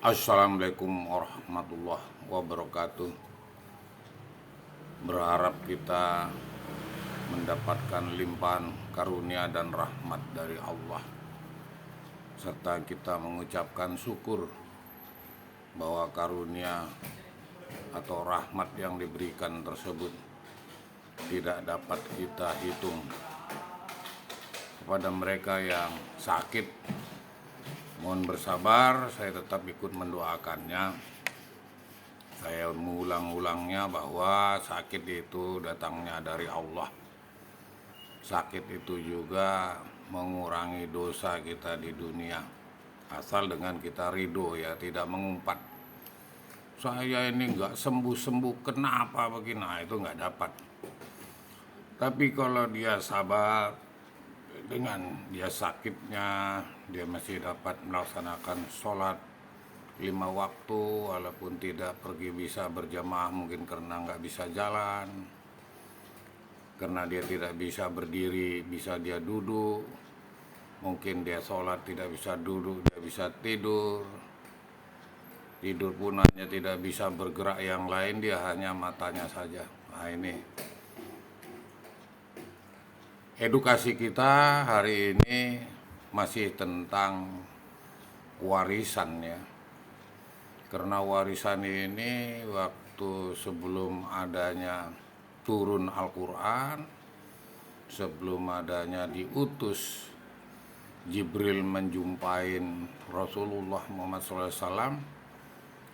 Assalamualaikum warahmatullahi wabarakatuh. Berharap kita mendapatkan limpahan karunia dan rahmat dari Allah, serta kita mengucapkan syukur bahwa karunia atau rahmat yang diberikan tersebut tidak dapat kita hitung. Kepada mereka yang sakit, mohon bersabar, saya tetap ikut mendoakannya. Saya mengulang-ulangnya bahwa sakit itu datangnya dari Allah. Sakit itu juga mengurangi dosa kita di dunia, asal dengan kita ridho, ya, tidak mengumpat. Saya ini nggak sembuh-sembuh, kenapa begini? Nah, itu nggak dapat. Tapi kalau dia sabar, dengan dia sakitnya, dia masih dapat melaksanakan sholat 5 waktu, walaupun tidak pergi bisa berjamaah, mungkin karena nggak bisa jalan, karena dia tidak bisa berdiri, bisa dia duduk. Mungkin dia sholat tidak bisa duduk, dia bisa tidur. Tidur pun hanya tidak bisa bergerak, yang lain dia hanya matanya saja. Nah, ini edukasi kita hari ini masih tentang warisan, ya. Karena warisan ini waktu sebelum adanya turun Al-Quran, sebelum adanya diutus Jibril menjumpain Rasulullah Muhammad SAW,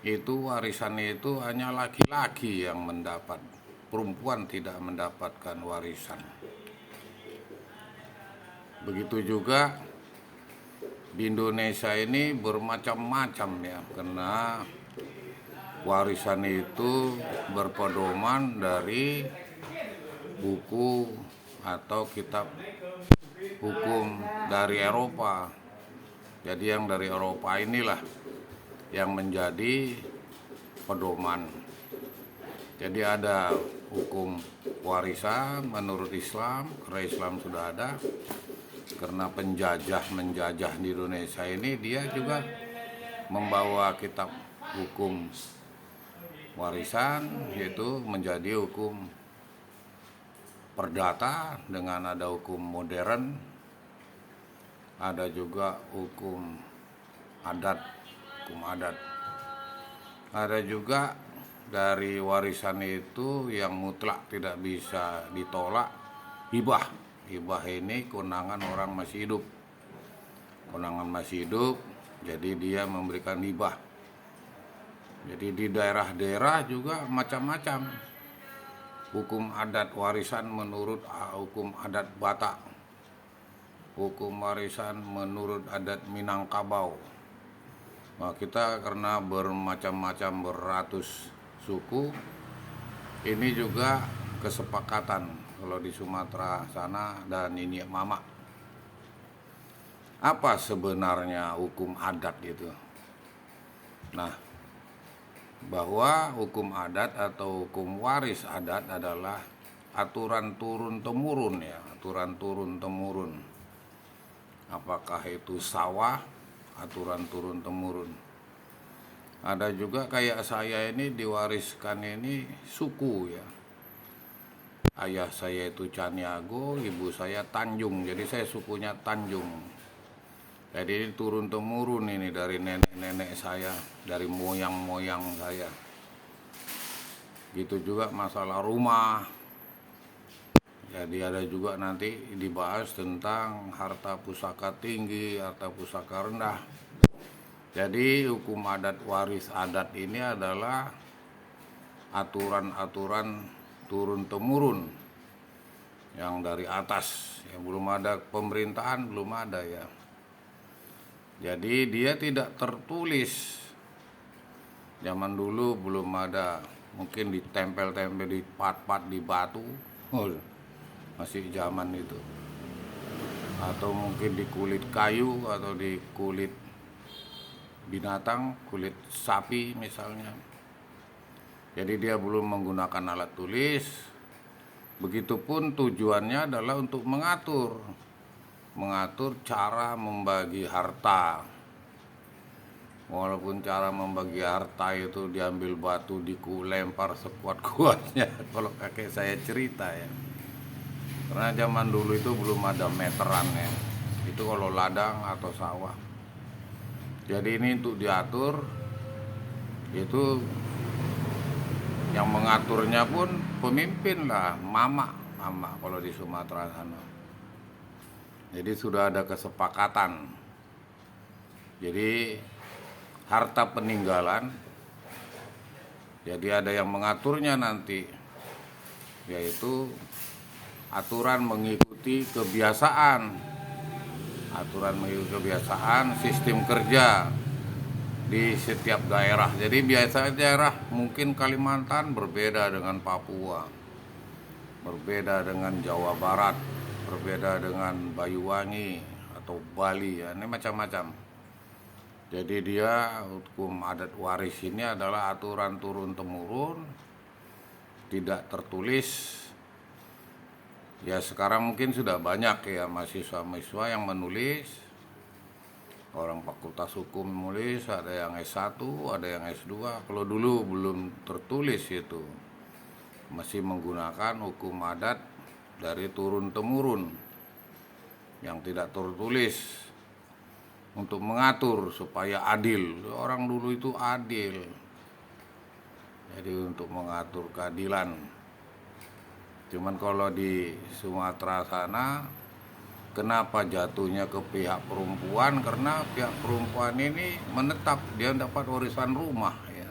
itu warisan itu hanya laki-laki yang mendapat, perempuan tidak mendapatkan warisan. Begitu juga di Indonesia ini bermacam-macam, ya, karena warisan itu berpedoman dari buku atau kitab hukum dari Eropa. Jadi yang dari Eropa inilah yang menjadi pedoman. Jadi ada hukum warisan menurut Islam, karena Islam sudah ada. Karena menjajah di Indonesia ini, dia juga membawa kitab hukum warisan, yaitu menjadi hukum perdata dengan ada hukum modern, ada juga hukum adat. Ada juga dari warisan itu yang mutlak tidak bisa ditolak, hibah. Hibah ini kewenangan orang masih hidup. Kewenangan masih hidup, jadi dia memberikan hibah. Jadi di daerah-daerah juga macam-macam. Hukum adat warisan menurut hukum adat Batak. Hukum warisan menurut adat Minangkabau. Nah, kita karena bermacam-macam, beratus suku, ini juga kesepakatan. Kalau di Sumatera sana dan ini Mama. Apa sebenarnya hukum adat itu? Nah, bahwa hukum adat atau hukum waris adat adalah aturan turun-temurun, ya, aturan turun-temurun. Apakah itu sawah, aturan turun-temurun. Ada juga kayak saya ini diwariskan ini suku, ya. Ayah saya itu Caniago, ibu saya Tanjung, jadi saya sukunya Tanjung. Jadi turun-temurun ini dari nenek-nenek saya, dari moyang-moyang saya. Gitu juga masalah rumah. Jadi ada juga nanti dibahas tentang harta pusaka tinggi, harta pusaka rendah. Jadi hukum adat waris adat ini adalah aturan-aturan turun-temurun yang dari atas, yang belum ada pemerintahan, belum ada, ya. Jadi dia tidak tertulis. Zaman dulu belum ada, mungkin ditempel-tempel di pat-pat di batu, masih zaman itu. Atau mungkin di kulit kayu atau di kulit binatang, kulit sapi misalnya. Jadi dia belum menggunakan alat tulis. Begitupun tujuannya adalah untuk mengatur cara membagi harta. Walaupun cara membagi harta itu diambil batu, lempar sekuat-kuatnya. Kalau kakek saya cerita ya. Karena zaman dulu itu belum ada meteran ya. Itu kalau ladang atau sawah. Jadi ini untuk diatur, itu yang mengaturnya pun pemimpin lah, mama kalau di Sumatera sana. Jadi sudah ada kesepakatan. Jadi harta peninggalan, jadi ada yang mengaturnya nanti, yaitu aturan mengikuti kebiasaan, sistem kerja di setiap daerah. Jadi biasa daerah mungkin Kalimantan berbeda dengan Papua, berbeda dengan Jawa Barat, berbeda dengan Banyuwangi atau Bali ya, ini macam-macam. Jadi dia hukum adat waris ini adalah aturan turun-temurun, tidak tertulis. Ya sekarang mungkin sudah banyak ya mahasiswa-mahasiswa yang menulis. Orang fakultas hukum menulis, ada yang S1, ada yang S2. Kalau dulu belum tertulis itu. Masih menggunakan hukum adat dari turun-temurun yang tidak tertulis. Untuk mengatur supaya adil. Orang dulu itu adil. Jadi untuk mengatur keadilan. Cuman kalau di Sumatera sana, kenapa jatuhnya ke pihak perempuan? Karena pihak perempuan ini menetap, dia dapat warisan rumah ya.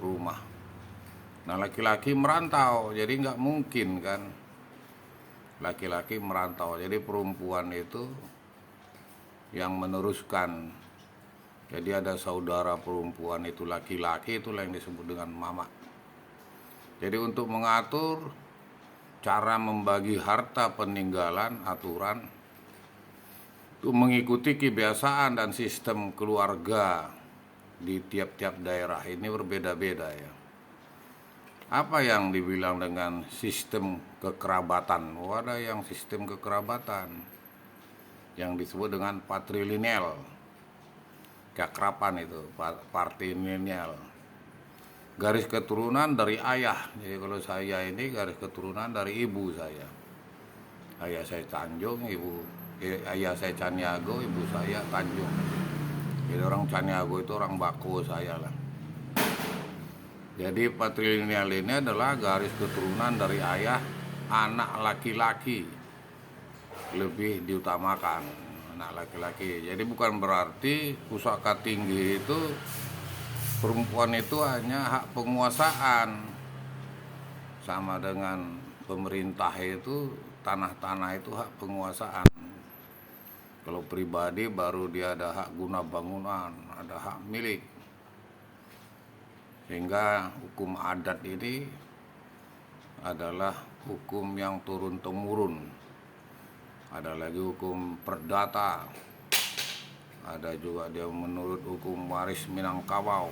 Rumah. Nah laki-laki merantau, jadi nggak mungkin kan. Laki-laki merantau, jadi perempuan itu yang meneruskan. Jadi ada saudara perempuan itu laki-laki, itulah yang disebut dengan mama. Jadi untuk mengatur cara membagi harta peninggalan, aturan itu mengikuti kebiasaan dan sistem keluarga di tiap-tiap daerah ini berbeda-beda ya. Apa yang dibilang dengan sistem kekerabatan? Oh, ada yang sistem kekerabatan yang disebut dengan patrilineal, keakraban itu, patrilineal, garis keturunan dari ayah. Jadi kalau saya ini garis keturunan dari ibu saya. Ayah saya Tanjung, ayah saya Caniago, ibu saya Tanjung. Jadi orang Caniago itu orang Bako saya lah. Jadi patrilineal ini adalah garis keturunan dari ayah, anak laki-laki lebih diutamakan, anak laki-laki. Jadi bukan berarti pusaka tinggi itu perempuan itu hanya hak penguasaan, sama dengan pemerintah itu tanah-tanah itu hak penguasaan. Kalau pribadi baru dia ada hak guna bangunan, ada hak milik. Sehingga hukum adat ini adalah hukum yang turun-temurun. Ada lagi hukum perdata, ada juga dia menurut hukum waris Minangkabau,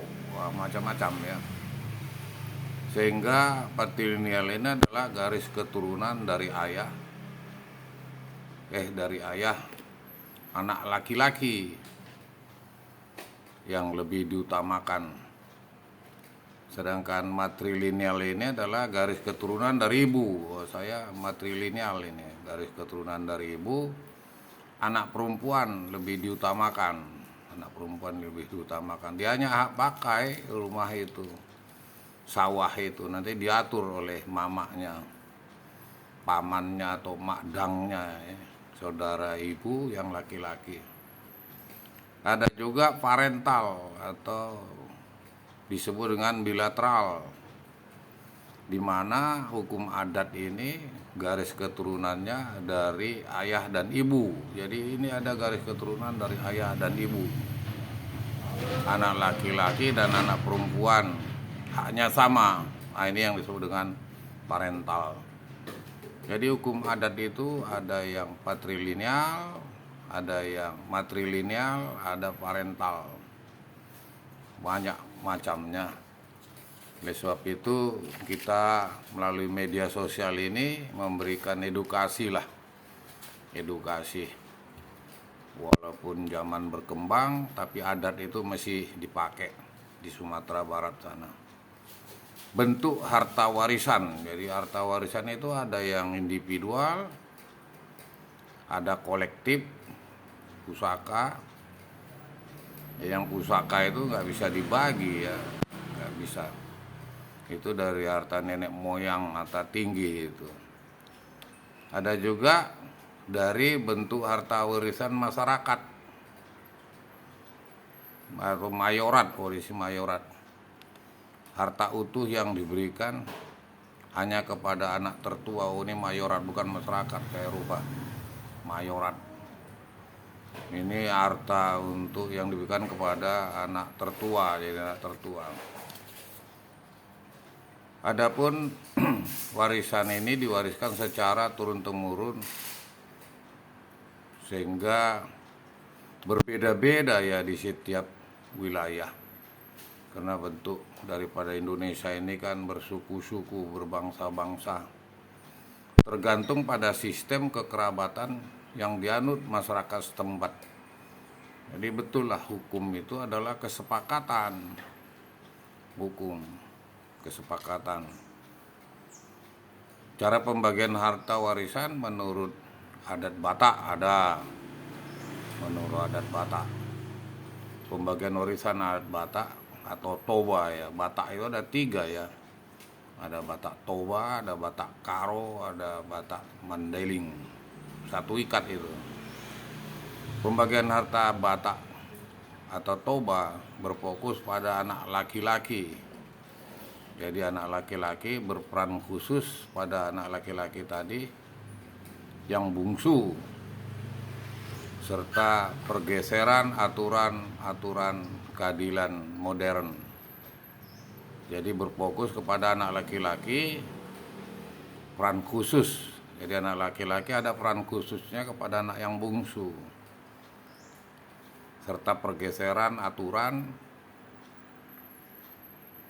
macam-macam ya. Sehingga patrilineal ini adalah garis keturunan dari ayah, anak laki-laki yang lebih diutamakan. Sedangkan matrilineal ini adalah garis keturunan dari ibu. Saya matrilineal ini, garis keturunan dari ibu. Anak perempuan lebih diutamakan. Dia hanya hak pakai rumah itu, sawah itu nanti diatur oleh mamanya, pamannya atau makdangnya ya, saudara ibu yang laki-laki. Ada juga parental atau disebut dengan bilateral, di mana hukum adat ini garis keturunannya dari ayah dan ibu. Jadi ini ada garis keturunan dari ayah dan ibu. Anak laki-laki dan anak perempuan haknya sama. Nah, ini yang disebut dengan parental. Jadi hukum adat itu ada yang patrilineal, ada yang matrilineal, ada parental. Banyak macamnya. Oleh sebab itu kita melalui media sosial ini memberikan edukasi Walaupun zaman berkembang, tapi adat itu masih dipakai di Sumatera Barat sana. Bentuk harta warisan, jadi harta warisan itu ada yang individual, ada kolektif, pusaka. Yang pusaka itu nggak bisa dibagi ya, nggak bisa. Itu dari harta nenek moyang, harta tinggi itu. Ada juga dari bentuk harta warisan masyarakat atau mayorat, polisi mayorat. Harta utuh yang diberikan hanya kepada anak tertua. Oh, ini mayorat, bukan masyarakat kayak rupa. Mayorat. Ini harta untuk yang diberikan kepada anak tertua, jadi anak tertua. Adapun warisan ini diwariskan secara turun-temurun sehingga berbeda-beda ya di setiap wilayah. Karena bentuk daripada Indonesia ini kan bersuku-suku, berbangsa-bangsa. Tergantung pada sistem kekerabatan yang dianut masyarakat setempat. Jadi betul lah, hukum itu adalah kesepakatan. Hukum, kesepakatan. Cara pembagian harta warisan menurut adat Batak ada. Menurut adat Batak. Pembagian warisan adat Batak atau Toba ya. Batak itu ada 3 ya. Ada Batak Toba, ada Batak Karo, ada Batak Mandailing. 1 ikat itu. Pembagian harta Batak atau Toba berfokus pada anak laki-laki. Jadi anak laki-laki berperan khusus pada anak laki-laki tadi yang bungsu, serta pergeseran aturan-aturan keadilan modern. Jadi berfokus kepada anak laki-laki, peran khusus. Jadi anak laki-laki ada peran khususnya kepada anak yang bungsu, serta pergeseran aturan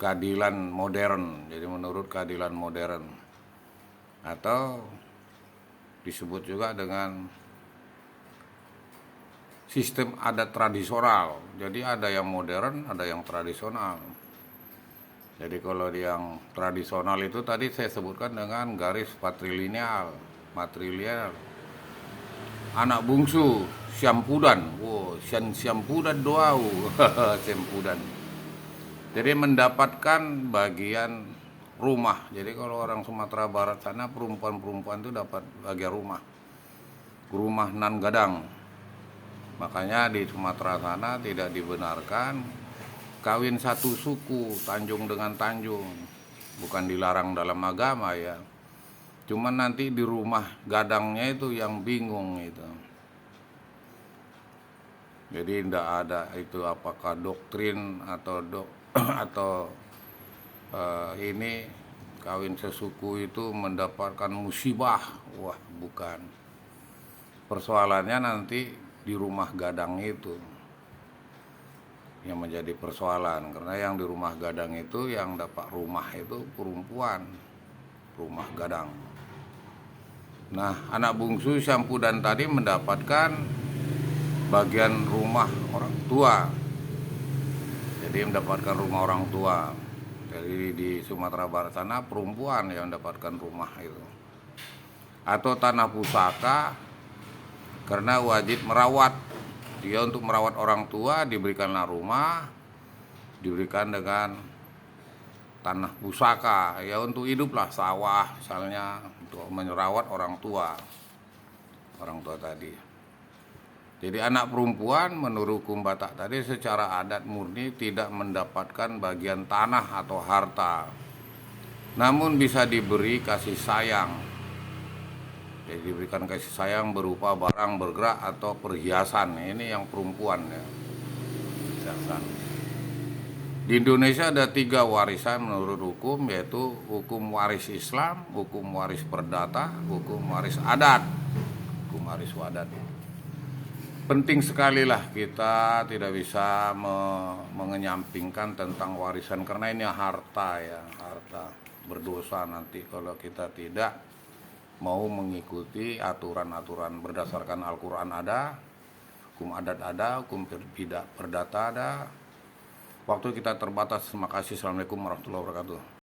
keadilan modern. Jadi menurut keadilan modern, atau disebut juga dengan sistem adat tradisional. Jadi ada yang modern, ada yang tradisional. Jadi kalau yang tradisional itu tadi saya sebutkan dengan garis matrilineal. Anak bungsu, Syampudan. Wow, Syampudan doau. Syampudan. Jadi mendapatkan bagian rumah. Jadi kalau orang Sumatera Barat sana, perempuan-perempuan itu dapat bagian rumah. Rumah nan gadang. Makanya di Sumatera sana tidak dibenarkan kawin satu suku, Tanjung dengan Tanjung. Bukan dilarang dalam agama ya. Cuman nanti di rumah gadangnya itu yang bingung itu. Jadi tidak ada itu apakah doktrin atau ini kawin sesuku itu mendapatkan musibah. Wah, bukan. Persoalannya nanti di rumah gadang itu yang menjadi persoalan, karena yang di rumah gadang itu yang dapat rumah itu perempuan, rumah gadang. Nah, anak bungsu Syampudan tadi mendapatkan bagian rumah orang tua. Jadi mendapatkan rumah orang tua. Jadi di Sumatera Barat sana perempuan yang mendapatkan rumah itu. Atau tanah pusaka, karena wajib merawat. Dia untuk merawat orang tua diberikanlah rumah, diberikan dengan tanah pusaka ya untuk hiduplah, sawah misalnya, untuk merawat orang tua tadi. Jadi anak perempuan menurut hukum Batak tadi secara adat murni tidak mendapatkan bagian tanah atau harta, namun bisa diberi kasih sayang. Jadi diberikan kasih sayang berupa barang bergerak atau perhiasan. Ini yang perempuan ya. Perhiasan. Di Indonesia ada 3 warisan menurut hukum, yaitu hukum waris Islam, hukum waris perdata, hukum waris adat. Hukum waris adat. Penting sekali lah kita tidak bisa mengenyampingkan tentang warisan, karena ini harta ya, harta. Berdosa nanti kalau kita tidak mau mengikuti aturan-aturan berdasarkan Al-Quran ada, hukum adat ada, hukum perdata ada. Waktu kita terbatas. Terima kasih. Assalamualaikum warahmatullahi wabarakatuh.